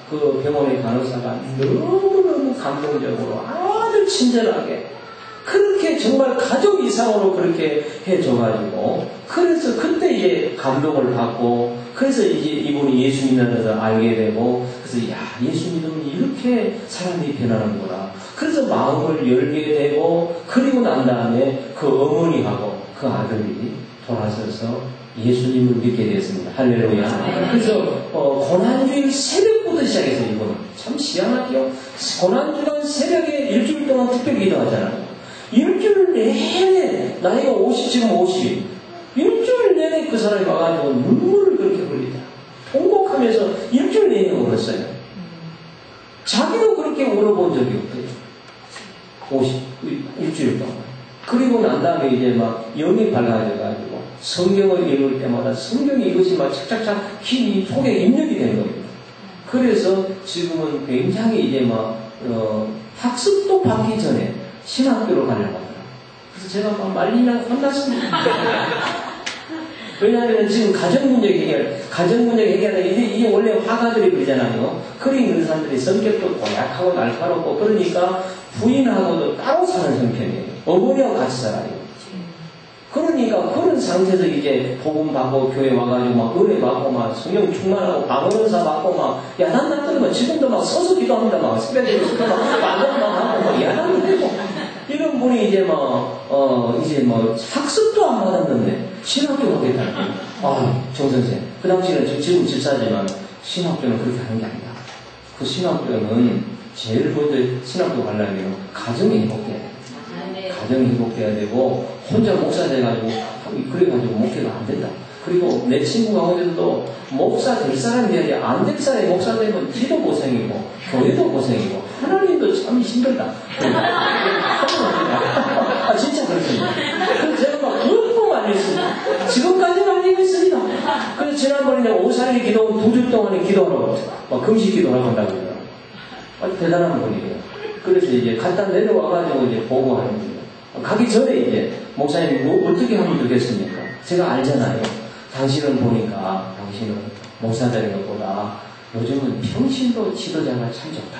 너무너무 감동적으로 아주 친절하게 그렇게 정말 가족 이상으로 그렇게 해줘가지고 그래서 그때 이제 감동을 받고 그래서 이제 이분이 예수 믿는 걸 알게 되고 그래서 예수 믿으면 이렇게 사람이 변하는구나. 그래서 마음을 열게 되고 그리고 난 다음에 그 어머니하고 그 아들이 돌아서서 예수님을 믿게 되었습니다. 할렐루야. 그래서 고난주일 새벽부터 시작해서 이거는 참 희한하죠. 고난주간 새벽에 일주일 동안 특별히 기도하잖아요. 일주일 내내 나이가 50 일주일 내내 그 사람이 와가지고 눈물을 그렇게 흘리다. 통곡하면서 일주일 내내 울었어요. 자기도 그렇게 울어본 적이 없대요. 일주일 동안. 그리고 난 다음에 이제 막 영이 밝아져가지고 성경을 읽을 때마다 성경이 이것이 막 착착착 속에 입력이 되는 겁니다. 그래서 지금은 굉장히 이제 막 학습도 받기 전에 신학교로 가려고 하더라고요. 그래서 제가 막 말리나 혼났습니다. 왜냐하면 지금 가정문제 해결하는 이게 원래 화가들이 그러잖아요. 그리 있는 사람들이 성격도 고약하고 날카롭고 그러니까 부인하고도 따로 사는 형편이에요. 어머니하고 같이 살아요. 그러니까 그런 상태에서 이제 복음 받고 교회 와가지고 막 은혜 받고 막 성령 충만하고 방언사 받고 막 야단났더니 지금도 막 서서 기도합니다. 막 새벽에 막 만원 하고 막 야단되고 이런 분이 이제 이제 학습도 안 받았는데 신학교 가겠다는 거예요. 정 선생. 그 당시에는 지금 집사지만 신학교는 그렇게 하는 게 아니다. 그 신학교는 제일 먼저 신학교 가려면 가정이 행복해야 돼. 가정이 행복해야 되고 혼자 목사 돼가지고 그래가지고 목회가 안 된다. 그리고 내 친구 가운데서도 목사 될 사람이 돼야지 안 될 사람이 목사 되면 지도 고생이고 교회도 고생이고 하나님도 참 힘들다. 진짜 그렇습니다. 그래서 제가 막 펑펑 알렸습니다. 지금까지는 알리고 있습니다. 그래서 지난번에 오사리 기도 2주 동안에 기도하라고 막 금식 기도하라고 한다고 그러더라고요. 아주 대단한 분이에요. 그래서 이제 갖다 내려와가지고 이제 보고하는 거예요. 가기 전에 이제 목사님 어떻게 하면 되겠습니까? 제가 알잖아요. 당신은 보니까 당신은 목사 되는 것보다 요즘은 평신도 지도자가 참 좋다.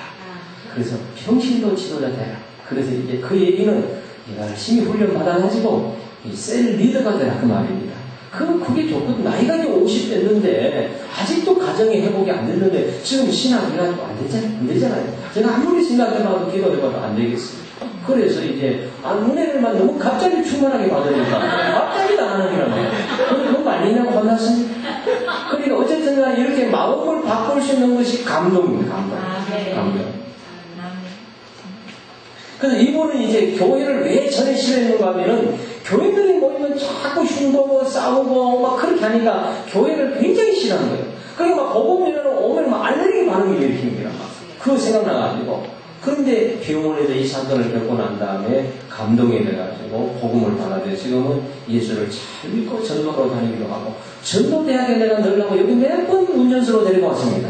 그래서 평신도 지도자 되라. 그래서 이제 그 얘기는 열심히 훈련 받아가지고 이 셀 리더가 되라 그 말입니다. 그게 좋거든. 나이가 이제 50 됐는데, 아직도 가정의 회복이 안 됐는데, 지금 신학이라도 안 되잖아요. 제가 아무리 생각해봐도 기도해봐도 안 되겠어요. 그래서 이제, 은혜를만 너무 갑자기 충만하게 받으니까, 갑자기 당하는 거예요. 그거 말리냐고 혼났습니다. 그러니까 어쨌든 간에 이렇게 마음을 바꿀 수 있는 것이 감동입니다, 감동. 그래서 이분은 이제 교회를 왜 전에 싫어했는가 하면은, 교회들이 모이면 자꾸 흉보고 싸우고 막 그렇게 하니까 교회를 굉장히 싫어하는 거예요. 그러니까 막 복음이라는 오면 막 알레르기 반응이 일으키는 거야. 그거 생각나가지고. 그런데 병원에서 이 사건을 겪고 난 다음에 감동이 돼가지고 복음을 받아들여 지금은 예수를 잘 믿고 전도로 다니기도 하고, 전도대학에 내가 넣으려고 여기 몇 번 운전수로 데리고 왔습니다.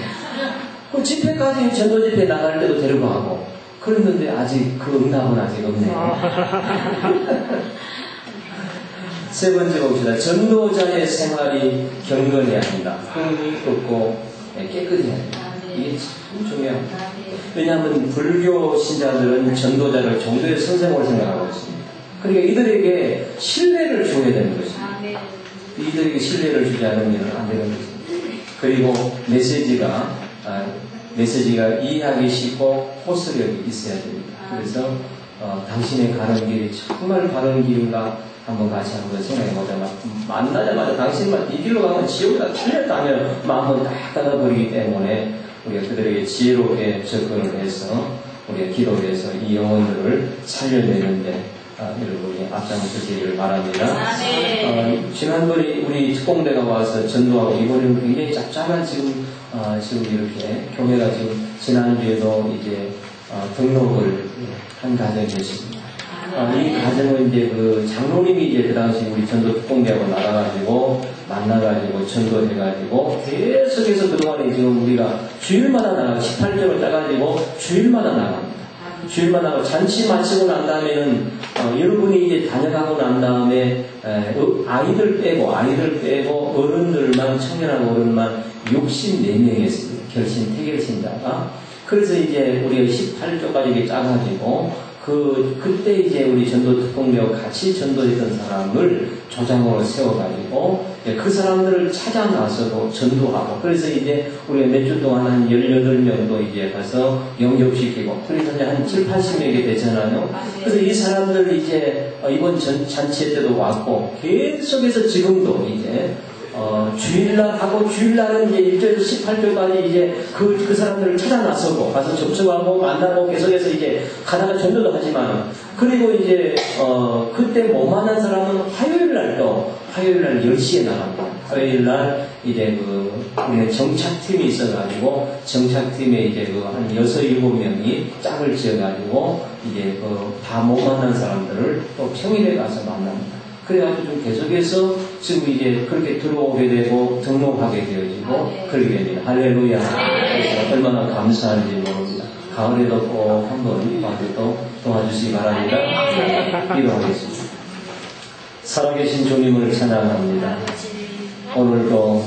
그 집회까지 전도 집회 나갈 때도 데리고 가고 그랬는데 아직 그 응답은 아직 없네요. 세 번째 봅시다. 전도자의 생활이 경건해야 한다. 흠이 없고 깨끗해야 한다. 이게 참 중요합니다. 왜냐하면 불교 신자들은 전도자를 종교의 선생으로 생각하고 있습니다. 그러니까 이들에게 신뢰를 줘야 되는 것입니다. 이들에게 신뢰를 주지 않으면 안 되는 것입니다. 그리고 메시지가 이해하기 쉽고 호소력이 있어야 됩니다. 그래서 당신의 가는 길이 정말 바른 길인가 한번 같이 한번 생각해보자. 만나자마자 당신만 이 길로 가면 지옥이다 틀렸다 하면 마음을 다 끊어버리기 때문에 우리가 그들에게 지혜롭게 접근을 해서 우리가 기도해서 이 영혼들을 살려내는데 여러분이 앞장서시기를 바랍니다. 지난번에 우리 특공대가 와서 전도하고 이번에는 굉장히 짭짤한 지금 이렇게 교회가 지금 지난주에도 이제 등록을 한 가정이 있습니다. 이 가정은 이제 그 장로님이 이제 그 당시 우리 전도 특공대하고 나가가지고 만나가지고 전도해가지고 계속해서 그동안에 지금 우리가 주일마다 나가고 18개월 따가지고 주일마다 나갑니다. 주일마다 나가고 잔치 마치고 난 다음에는 여러분이 이제 다녀가고 난 다음에 아이들 빼고 어른들만 청년한 어른만 64명이 있습니다. 태결신자가. 그래서 이제 우리가 18조까지 이렇게 짜가지고 그때 이제 우리 전도 특공대와 같이 전도했던 사람을 조장으로 세워가지고 그 사람들을 찾아 나서도 전도하고 그래서 이제 우리가 몇 주 동안 한 18명도 이제 가서 영접시키고 그래서 이제 한 7, 80명이 되잖아요. 그래서 이 사람들 이제 이번 잔치 때도 왔고 계속해서 지금도 이제 주일날 하고 주일날은 이제 1조에서 18조까지 이제 그 사람들을 찾아 나서고 가서 접촉하고 만나고 계속해서 이제 가다가 전도도 하지만 그리고 이제 그때 못 만난 사람은 화요일날 10시에 나갑니다. 화요일날 이제 우리가 정착팀이 있어가지고 정착팀에 이제 한 6, 7명이 짝을 지어가지고 이제 다 못 만난 사람들을 또 평일에 가서 만납니다. 그래가지고 좀 계속해서 지금 이제 그렇게 들어오게 되고 등록하게 되어지고 그러게 됩니다. 할렐루야. 그래서 얼마나 감사한지 모릅니다. 가을에도 꼭 한번 와도 도와주시기 바랍니다. 기도하겠습니다. 살아계신 주님을 찬양합니다. 오늘도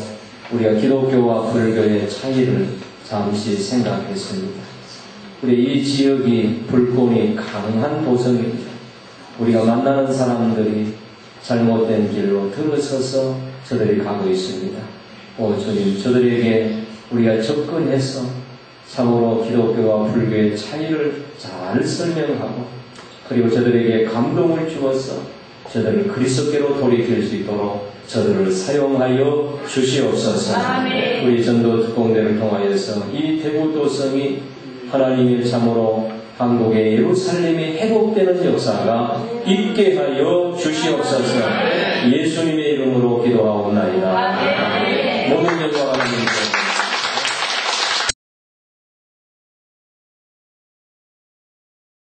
우리가 기독교와 불교의 차이를 잠시 생각했습니다. 우리 이 지역이 불꽃이 강한 도성입니다. 우리가 만나는 사람들이 잘못된 길로 들어서서 저들이 가고 있습니다. 오 주님, 저들에게 우리가 접근해서 참으로 기독교와 불교의 차이를 잘 설명하고 그리고 저들에게 감동을 주어서 저들을 그리스도께로 돌이킬 수 있도록 저들을 사용하여 주시옵소서. 아멘. 우리 전도 특공대를 통하여서 이 대구 도성이 하나님의 참으로 한국의 예루살렘이 회복되는 역사가 있게 하여 주시옵소서. 예수님의 이름으로 기도하옵나이다. 모든 영광을 받으시옵소서.